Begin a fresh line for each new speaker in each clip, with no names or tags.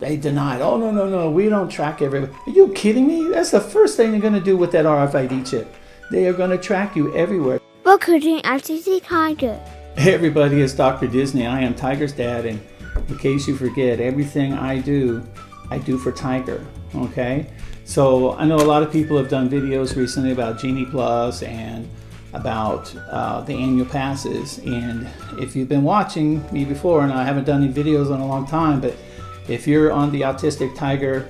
They denied. Oh, no, no, no, we don't track everybody. Are you kidding me? That's the first thing they're going to do with that RFID chip. They are going to track you everywhere.
Welcome to Autistic Tiger.
Hey everybody, it's Dr. Disney. I am Tiger's dad, and in case you forget, everything I do for Tiger, okay? So I know a lot of people have done videos recently about Genie Plus and about the annual passes. And if you've been watching me before, and I haven't done any videos in a long time, but if you're on the Autistic Tiger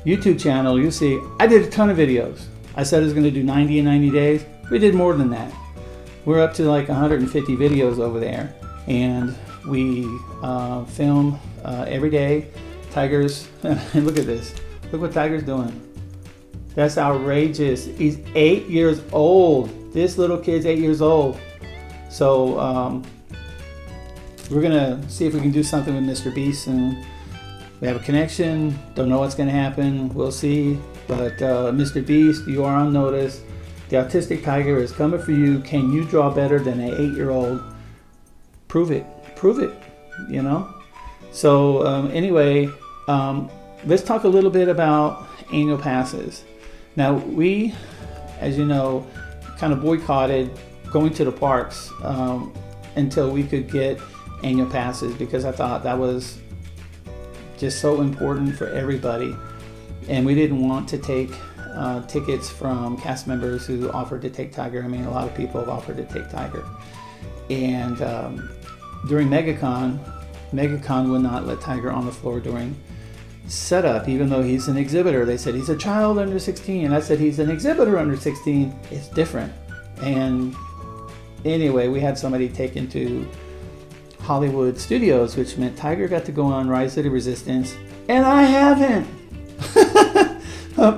YouTube channel, you'll see I did a ton of videos. I said I was going to do 90 in 90 days. We did more than that. We're up to like 150 videos over there, and we film every day. Tiger's, look at this. Look what Tiger's doing. That's outrageous. He's 8 years old. This little kid's 8 years old. So we're gonna see if we can do something with Mr. Beast soon. We have a connection. Don't know what's gonna happen. We'll see. But Mr. Beast, you are on notice. The Autistic Tiger is coming for you. Can you draw better than an 8-year-old? Prove it. Prove it. You know. So anyway, let's talk a little bit about annual passes. Now we, as you know, kind of boycotted going to the parks until we could get annual passes, because I thought that was just so important for everybody, and we didn't want to take tickets from cast members who offered to take Tiger. I mean, a lot of people have offered to take Tiger, and during MegaCon would not let Tiger on the floor during setup, even though he's an exhibitor. They said he's a child under 16, and I said he's an exhibitor under 16. It's different. And anyway, we had somebody taken to Hollywood Studios, which meant Tiger got to go on Rise of the Resistance, and I haven't.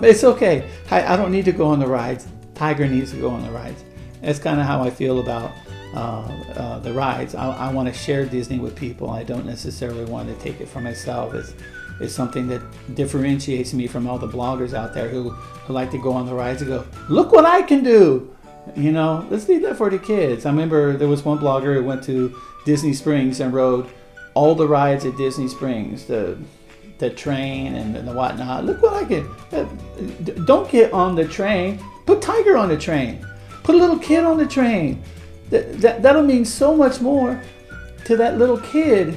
It's okay. I don't need to go on the rides. Tiger needs to go on the rides. That's kind of how I feel about the rides. I want to share Disney with people. I don't necessarily want to take it for myself. It's something that differentiates me from all the bloggers out there who like to go on the rides and go, look what I can do. You know, let's leave that for the kids. I remember there was one blogger who went to Disney Springs and rode all the rides at Disney Springs, the train and the whatnot. Look what I can. Don't get on the train. Put Tiger on the train. Put a little kid on the train. That'll mean so much more to that little kid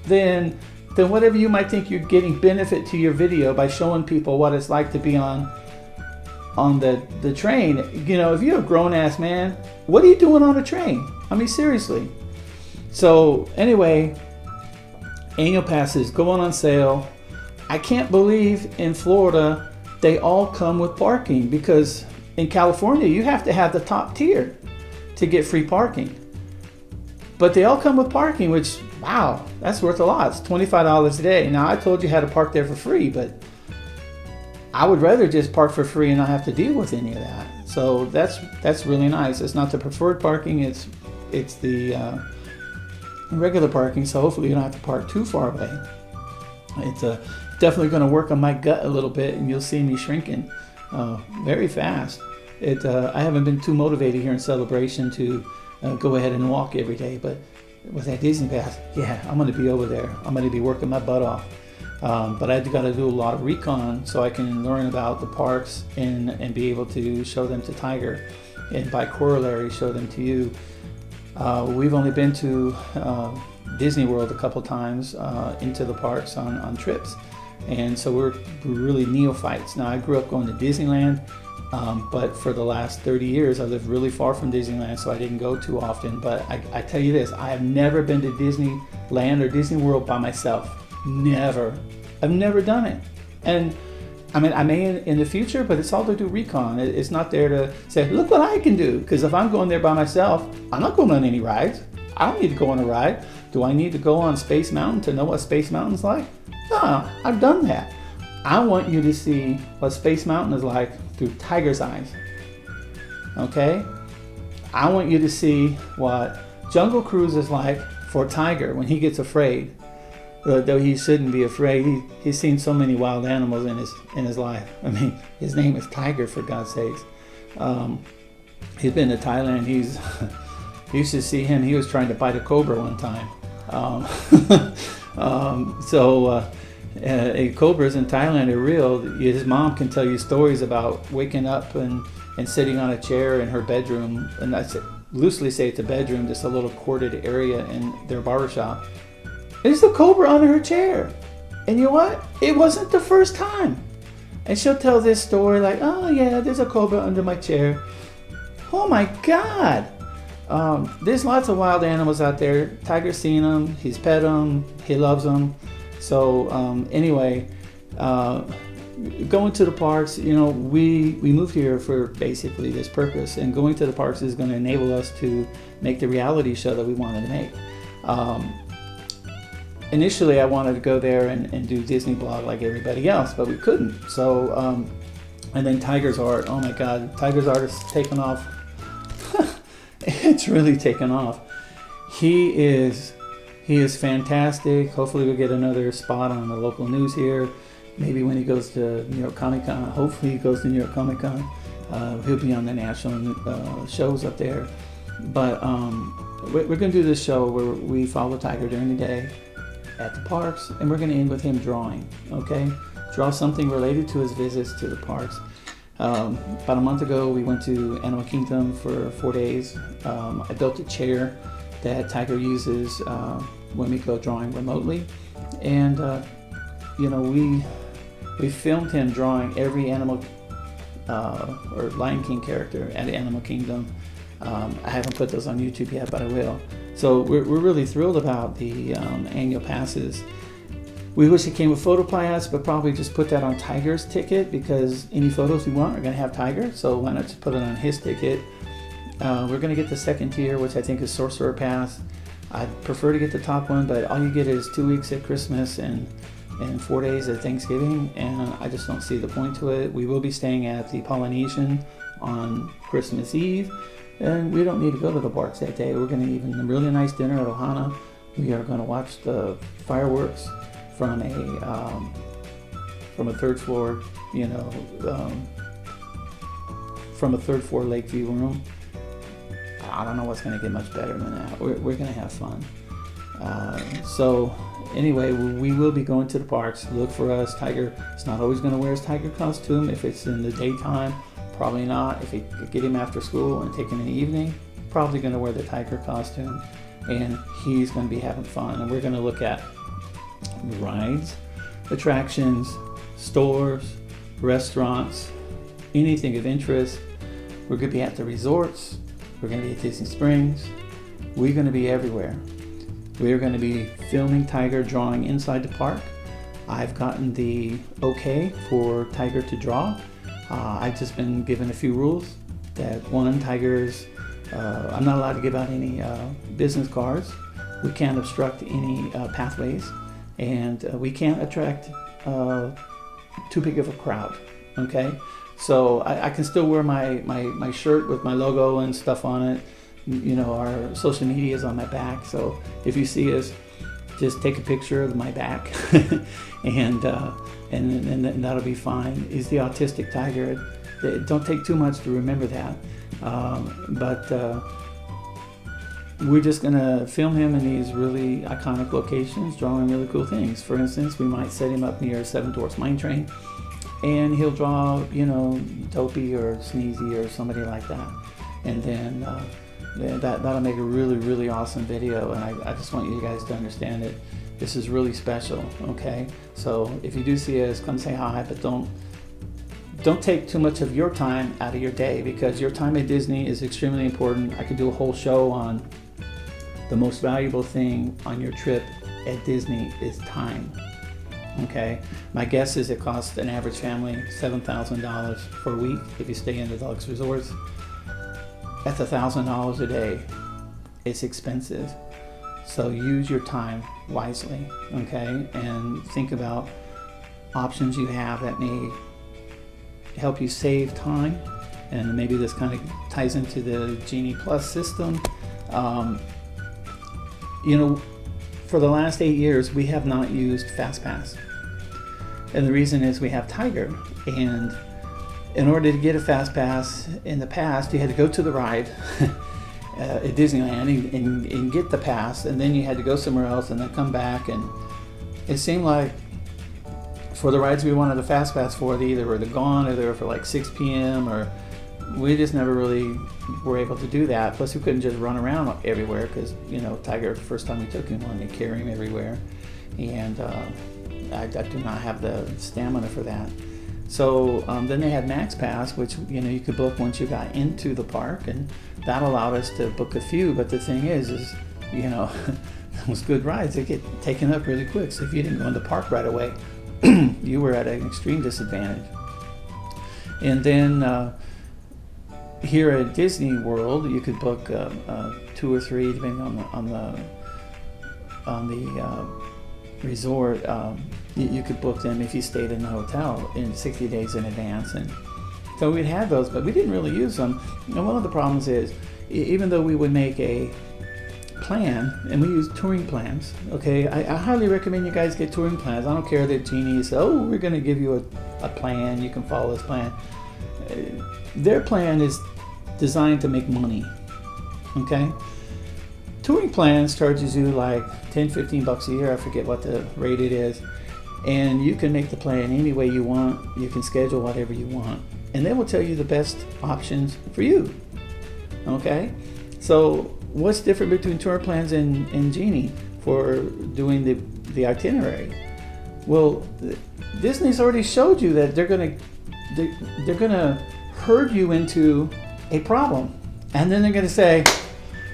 than whatever you might think you're getting benefit to your video by showing people what it's like to be on the train. You know, if you're a grown-ass man, what are you doing on a train? I mean, seriously. So anyway, annual passes going on sale. I can't believe in Florida they all come with parking, because in California you have to have the top tier to get free parking. But they all come with parking, which, wow, that's worth a lot. It's $25 a day. Now, I told you how to park there for free, but I would rather just park for free and not have to deal with any of that. So that's really nice. It's not the preferred parking, it's the regular parking, so hopefully you don't have to park too far away. It's definitely going to work on my gut a little bit, and you'll see me shrinking very fast. I haven't been too motivated here in Celebration to go ahead and walk every day, but with that Disney pass, yeah, I'm going to be over there. I'm going to be working my butt off. But I've got to do a lot of recon so I can learn about the parks and be able to show them to Tiger, and by corollary show them to you. We've only been to Disney World a couple times into the parks on trips, and so we're really neophytes. Now, I grew up going to Disneyland, but for the last 30 years I lived really far from Disneyland, so I didn't go too often. But I tell you this, I have never been to Disneyland or Disney World by myself. Never. I've never done it. And I mean, I may in the future, but it's all to do recon. It's not there to say, look what I can do. Because if I'm going there by myself, I'm not going on any rides. I don't need to go on a ride. Do I need to go on Space Mountain to know what Space Mountain's like? No, I've done that. I want you to see what Space Mountain is like through Tiger's eyes. Okay? I want you to see what Jungle Cruise is like for Tiger when he gets afraid. Though he shouldn't be afraid. He's seen so many wild animals in his life. I mean, his name is Tiger, for God's sakes. He's been to Thailand. You should see him. He was trying to bite a cobra one time. Cobras in Thailand are real. His mom can tell you stories about waking up and sitting on a chair in her bedroom, and I loosely say it's a bedroom, just a little corded area in their barbershop. There's a cobra under her chair. And you know what? It wasn't the first time. And she'll tell this story like, oh yeah, there's a cobra under my chair. Oh my God. There's lots of wild animals out there. Tiger's seen them. He's pet them. He loves them. So anyway, going to the parks, you know, we moved here for basically this purpose, and going to the parks is going to enable us to make the reality show that we wanted to make. Initially, I wanted to go there and do Disney blog like everybody else, but we couldn't. So, and then Tiger's art. Oh my God, Tiger's art is taken off. It's really taken off. He is fantastic. Hopefully, we'll get another spot on the local news here. Maybe when he goes to New York Comic Con. Hopefully, he goes to New York Comic Con. He'll be on the national shows up there. But we're going to do this show where we follow Tiger during the day at the parks, and we're going to end with him drawing. Okay, draw something related to his visits to the parks. About a month ago, we went to Animal Kingdom for 4 days. I built a chair that Tiger uses when we go drawing remotely, and you know, we filmed him drawing every animal or Lion King character at Animal Kingdom. I haven't put those on YouTube yet, but I will. So we're really thrilled about the annual passes. We wish it came with photo pass, but probably just put that on Tiger's ticket, because any photos we want are going to have Tiger. So why not just put it on his ticket? We're going to get the second tier, which I think is Sorcerer Pass. I'd prefer to get the top one, but all you get is 2 weeks at Christmas and 4 days at Thanksgiving, and I just don't see the point to it. We will be staying at the Polynesian on Christmas Eve, and we don't need to go to the parks that day. We're going to eat a really nice dinner at Ohana. We are going to watch the fireworks from a third floor, you know, from a third floor Lakeview room. I don't know what's going to get much better than that. We're going to have fun. So anyway, we will be going to the parks. Look for us. Tiger is not always going to wear his Tiger costume. If it's in the daytime, probably not. If we get him after school and take him in the evening, probably going to wear the Tiger costume, and he's going to be having fun. And we're going to look at rides, attractions, stores, restaurants, anything of interest. We're going to be at the resorts. We're going to be at Disney Springs. We're going to be everywhere. We're going to be filming Tiger drawing inside the park. I've gotten the okay for Tiger to draw. I've just been given a few rules. That one, Tiger's, I'm not allowed to give out any business cards. We can't obstruct any pathways, and we can't attract too big of a crowd. Okay, so I can still wear my shirt with my logo and stuff on it. You know, our social media is on my back, so if you see us, just take a picture of my back, and that'll be fine. He's the Autistic Tiger. It don't take too much to remember that, but we're just gonna film him in these really iconic locations, drawing really cool things. For instance, we might set him up near Seven Dwarfs Mine Train, and he'll draw, you know, Dopey or Sneezy or somebody like that, and then that'll make a really, really awesome video. And I just want you guys to understand it. This is really special, okay? So if you do see us, come say hi, but don't take too much of your time out of your day, because your time at Disney is extremely important. I could do a whole show on the most valuable thing on your trip at Disney is time, okay? My guess is it costs an average family $7,000 for a week if you stay in the deluxe resorts. That's $1,000 a day. It's expensive. So use your time wisely, okay? And think about options you have that may help you save time. And maybe this kind of ties into the Genie Plus system. You know, for the last 8 years, we have not used FastPass. And the reason is we have Tiger. And in order to get a FastPass in the past, you had to go to the ride at Disneyland and get the pass, and then you had to go somewhere else and then come back. And it seemed like for the rides we wanted the fast pass for, they either were gone or they were for like 6 p.m. or we just never really were able to do that. Plus we couldn't just run around everywhere because, you know, Tiger, the first time we took him, wanted to carry him everywhere. And I do not have the stamina for that. So then they had Max Pass, which, you know, you could book once you got into the park, and that allowed us to book a few. But the thing is, you know, those good rides, they get taken up really quick. So if you didn't go in the park right away, you were at an extreme disadvantage. And then here at Disney World, you could book 2 or 3, depending on the resort. You could book them if you stayed in the hotel in 60 days in advance. And so we'd have those, but we didn't really use them. And one of the problems is, even though we would make a plan, and we use touring plans, okay, I highly recommend you guys get touring plans. I don't care that Genie says, oh, we're going to give you a plan, you can follow this plan. Their plan is designed to make money, okay? Touring plans charges you like $10-15 a year, I forget what the rate it is, and you can make the plan any way you want, you can schedule whatever you want, and they will tell you the best options for you, okay? So what's different between tour plans and Genie for doing the itinerary? Well, Disney's already showed you that they're gonna herd you into a problem, and then they're gonna say,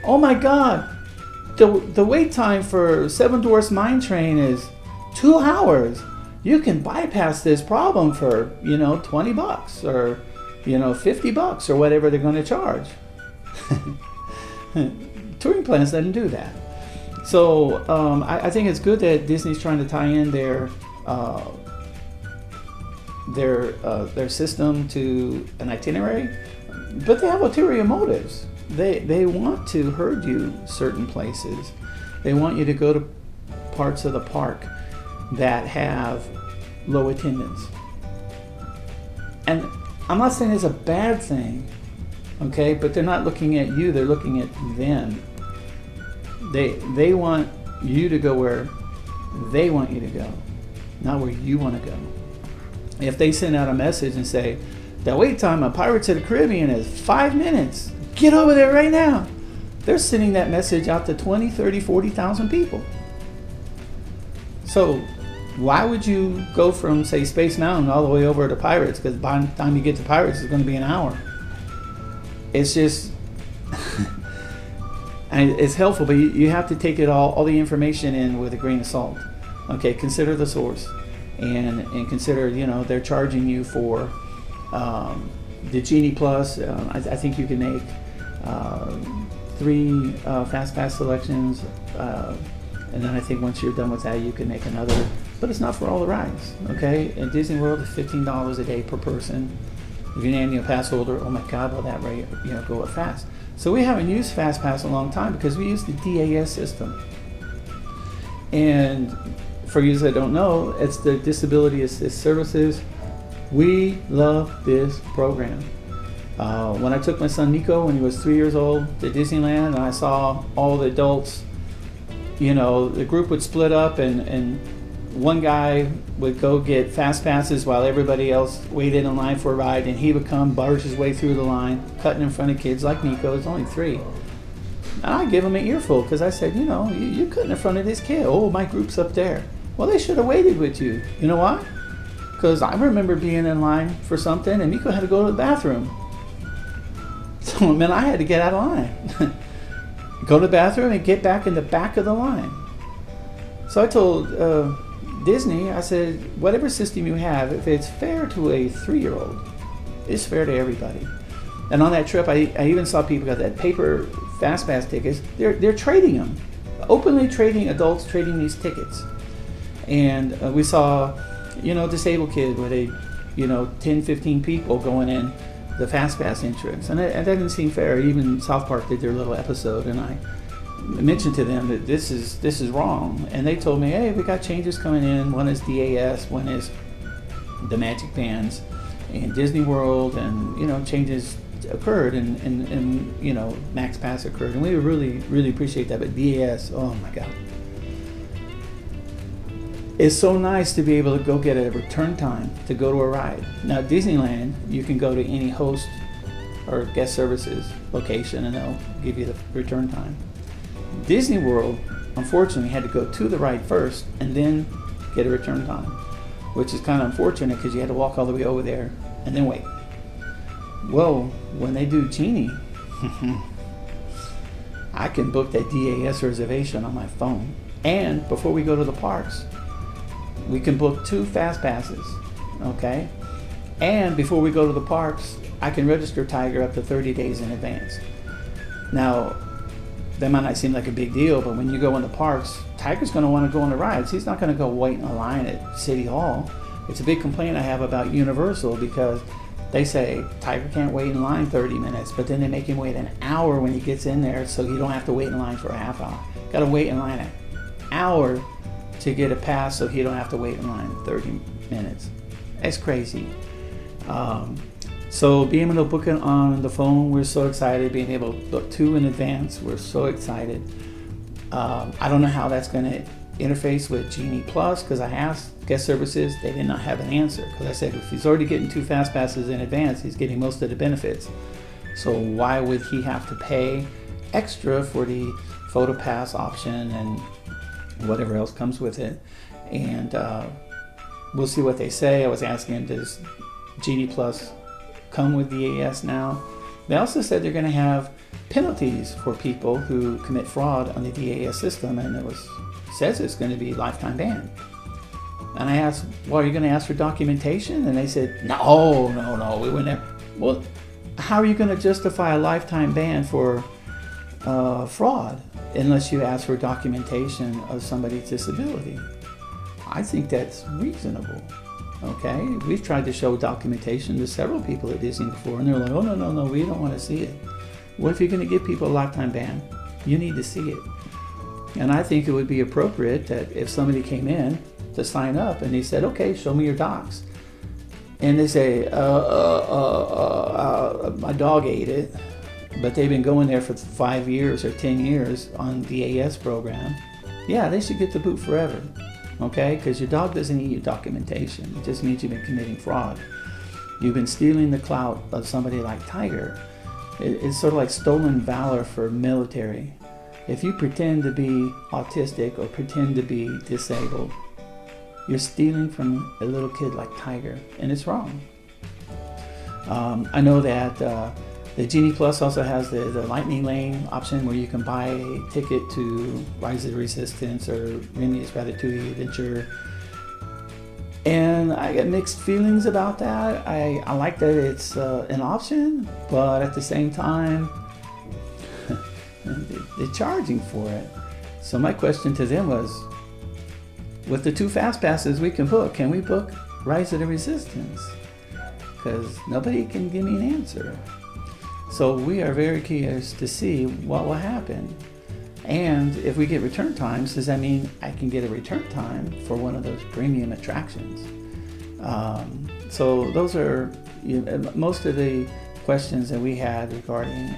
oh my God, the wait time for Seven Dwarfs Mine Train is 2 hours. You can bypass this problem for, you know, $20 or, you know, $50 or whatever they're going to charge. Touring plans doesn't do that. So I think it's good that Disney's trying to tie in their system to an itinerary, but they have ulterior motives. They want to herd you certain places. They want you to go to parts of the park that have low attendance. And I'm not saying it's a bad thing, okay, but they're not looking at you, they're looking at them. They want you to go where they want you to go, not where you want to go. If they send out a message and say, the wait time on Pirates of the Caribbean is 5 minutes, get over there right now. They're sending that message out to 20, 30, 40,000 people. So why would you go from, say, Space Mountain all the way over to Pirates? Because by the time you get to Pirates, it's going to be an hour. It's just, and it's helpful, but you have to take it all the information in with a grain of salt. Okay, consider the source, and consider, you know, they're charging you for the Genie Plus. I think you can make 3 fast pass selections, and then I think once you're done with that, you can make another. But it's not for all the rides, okay? In Disney World, it's $15 a day per person. If you're an annual pass holder, oh my God, will that rate, you know, go up fast? So we haven't used Fast Pass in a long time because we use the DAS system. And for you that don't know, it's the Disability Assist Services. We love this program. When I took my son Nico when he was 3 years old to Disneyland, and I saw all the adults, you know, the group would split up, and one guy would go get fast passes while everybody else waited in line for a ride, and he would come barge his way through the line, cutting in front of kids like Nico. He's only 3. And I give him an earful because I said, you know, you're cutting in front of this kid. Oh, my group's up there. Well, they should have waited with you. You know why? Because I remember being in line for something, and Nico had to go to the bathroom. So it meant I had to get out of line. Go to the bathroom and get back in the back of the line. So I told Disney, I said, whatever system you have, if it's fair to a 3-year-old, it's fair to everybody. And on that trip, I even saw people got that paper fast pass tickets. They're trading them, openly trading, adults trading these tickets. And we saw, you know, disabled kid with a, you know, 10, 15 people going in the fast pass entrance, and that didn't seem fair. Even South Park did their little episode, and I mentioned to them that this is wrong, and they told me, hey, we got changes coming in. One is DAS, one is the Magic Bands in Disney World, and, you know, changes occurred, and you know, Max Pass occurred, and we really appreciate that. But DAS, oh my God, it's so nice to be able to go get a return time to go to a ride. Now at Disneyland, you can go to any host or guest services location and they'll give you the return time. Disney World, unfortunately, had to go to the ride first and then get a return time, which is kind of unfortunate because you had to walk all the way over there and then wait. Well, when they do Genie, I can book that DAS reservation on my phone. And before we go to the parks, we can book 2 fast passes, okay? And before we go to the parks, I can register Tiger up to 30 days in advance. Now, that might not seem like a big deal, but when you go in the parks, Tiger's going to want to go on the rides. He's not going to go wait in a line at City Hall. It's a big complaint I have about Universal because they say Tiger can't wait in line 30 minutes, but then they make him wait an hour when he gets in there so he don't have to wait in line for a half hour. Got to wait in line an hour to get a pass so he don't have to wait in line 30 minutes. That's crazy. So being able to book it on the phone, we're so excited. Being able to book 2 in advance, we're so excited. I don't know how that's going to interface with Genie Plus because I asked guest services, they did not have an answer. Because I said if he's already getting 2 fast passes in advance, he's getting most of the benefits. So why would he have to pay extra for the photo pass option and whatever else comes with it? And we'll see what they say. I was asking him, does Genie Plus come with DAS now? They also said they're going to have penalties for people who commit fraud on the DAS system, and it says it's going to be lifetime ban. And I asked, well, are you going to ask for documentation? And they said, no, we wouldn't have. Well, how are you going to justify a lifetime ban for fraud unless you ask for documentation of somebody's disability? I think that's reasonable. Okay, we've tried to show documentation to several people at Disney before, and they're like, oh, no, we don't want to see it. Well, if you're going to give people a lifetime ban, you need to see it. And I think it would be appropriate that if somebody came in to sign up and they said, okay, show me your docs. And they say, my dog ate it, but they've been going there for 5 years or 10 years on the AS program. Yeah, they should get the boot forever. Okay, because your dog doesn't need your documentation. It just means you've been committing fraud. You've been stealing the clout of somebody like Tiger. It's sort of like stolen valor for military. If you pretend to be autistic or pretend to be disabled, you're stealing from a little kid like Tiger, and it's wrong. I know that the Genie Plus also has the lightning lane option where you can buy a ticket to Rise of the Resistance or Remy's Ratatouille Adventure. And I get mixed feelings about that. I like that it's an option, but at the same time, they're charging for it. So my question to them was, with the 2 fast passes we can book, can we book Rise of the Resistance? Because nobody can give me an answer. So we are very curious to see what will happen. And if we get return times, does that mean I can get a return time for one of those premium attractions? So those are most of the questions that we had regarding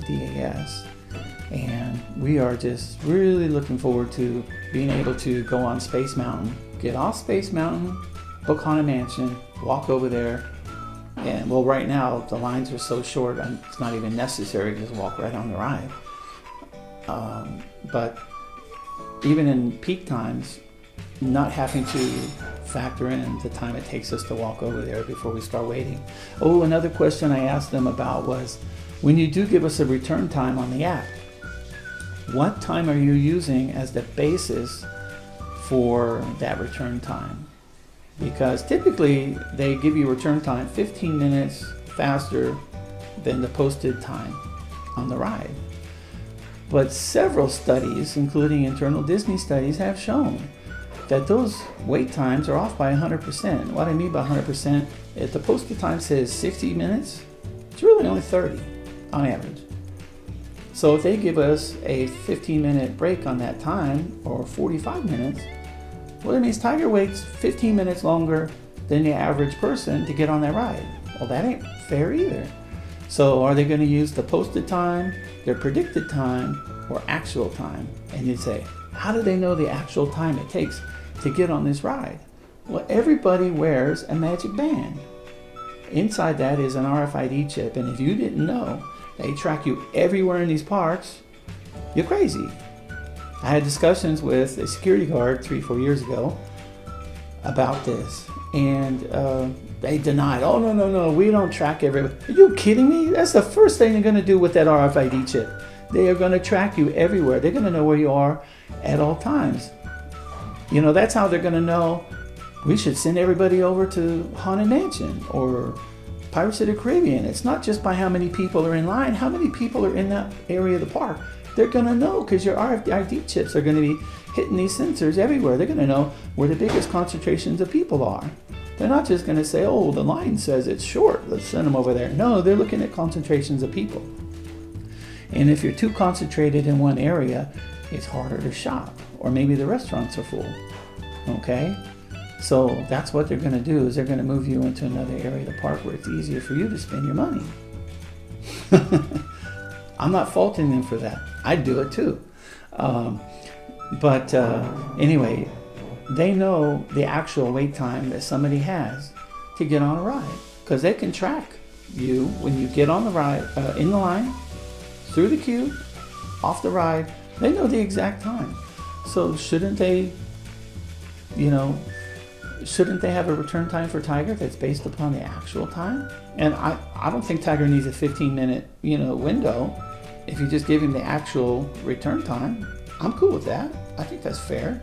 DAS. And we are just really looking forward to being able to go on Space Mountain, get off Space Mountain, book Haunted Mansion, walk over there. And well, right now the lines are so short, it's not even necessary to just walk right on the ride. But even in peak times, not having to factor in the time it takes us to walk over there before we start waiting. Oh, another question I asked them about was, when you do give us a return time on the app, what time are you using as the basis for that return time? Because typically they give you return time 15 minutes faster than the posted time on the ride. But several studies, including internal Disney studies, have shown that those wait times are off by 100%. What I mean by 100%, if the posted time says 60 minutes, it's really only 30 on average. So if they give us a 15-minute break on that time, or 45 minutes, well, that means Tiger waits 15 minutes longer than the average person to get on that ride. Well, that ain't fair either. So are they going to use the posted time, their predicted time, or actual time? And you'd say, how do they know the actual time it takes to get on this ride? Well, everybody wears a magic band. Inside that is an RFID chip, and if you didn't know, they track you everywhere in these parks. You're crazy. I had discussions with a security guard 3-4 years ago about this, and they denied. Oh, no, we don't track everybody. Are you kidding me? That's the first thing they're going to do with that RFID chip. They are going to track you everywhere. They're going to know where you are at all times. You know, that's how they're going to know we should send everybody over to Haunted Mansion or Pirates of the Caribbean. It's not just by how many people are in line, how many people are in that area of the park. They're going to know because your RFID chips are going to be hitting these sensors everywhere. They're going to know where the biggest concentrations of people are. They're not just going to say, oh, the line says it's short, let's send them over there. No, they're looking at concentrations of people. And if you're too concentrated in one area, it's harder to shop. Or maybe the restaurants are full. Okay? So that's what they're going to do, is they're going to move you into another area of the park where it's easier for you to spend your money. I'm not faulting them for that. I'd do it too. Anyway, they know the actual wait time that somebody has to get on a ride, because they can track you when you get on the ride, in the line, through the queue, off the ride. They know the exact time. So shouldn't they have a return time for Tiger that's based upon the actual time? And I don't think Tiger needs a 15-minute, window. If you just give him the actual return time, I'm cool with that. I think that's fair.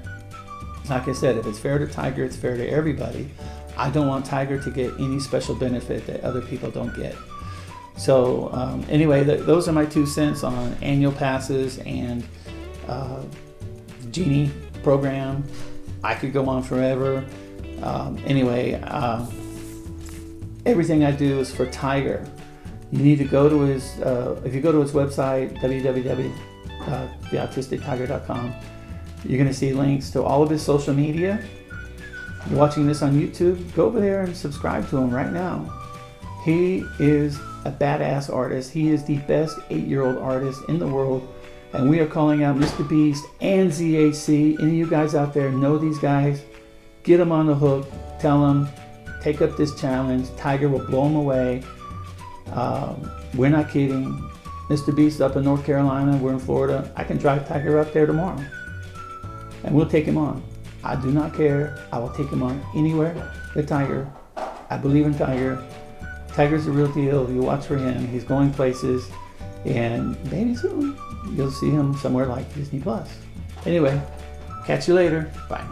Like I said, if it's fair to Tiger, it's fair to everybody. I don't want Tiger to get any special benefit that other people don't get. So anyway, those are my 2 cents on annual passes and Genie program. I could go on forever. Everything I do is for Tiger. You need to go to his, if you go to his website, www.TheAutisticTiger.com, you're going to see links to all of his social media. You're watching this on YouTube, go over there and subscribe to him right now. He is a badass artist. He is the best 8-year-old artist in the world. And we are calling out Mr. Beast and ZHC. Any of you guys out there know these guys? Get them on the hook. Tell them, take up this challenge. Tiger will blow them away. We're not kidding. Mr. Beast up in North Carolina. We're in Florida. I can drive Tiger up there tomorrow. And we'll take him on. I do not care. I will take him on anywhere with Tiger. I believe in Tiger. Tiger's the real deal. You watch for him. He's going places. And maybe soon you'll see him somewhere like Disney Plus. Anyway, catch you later. Bye.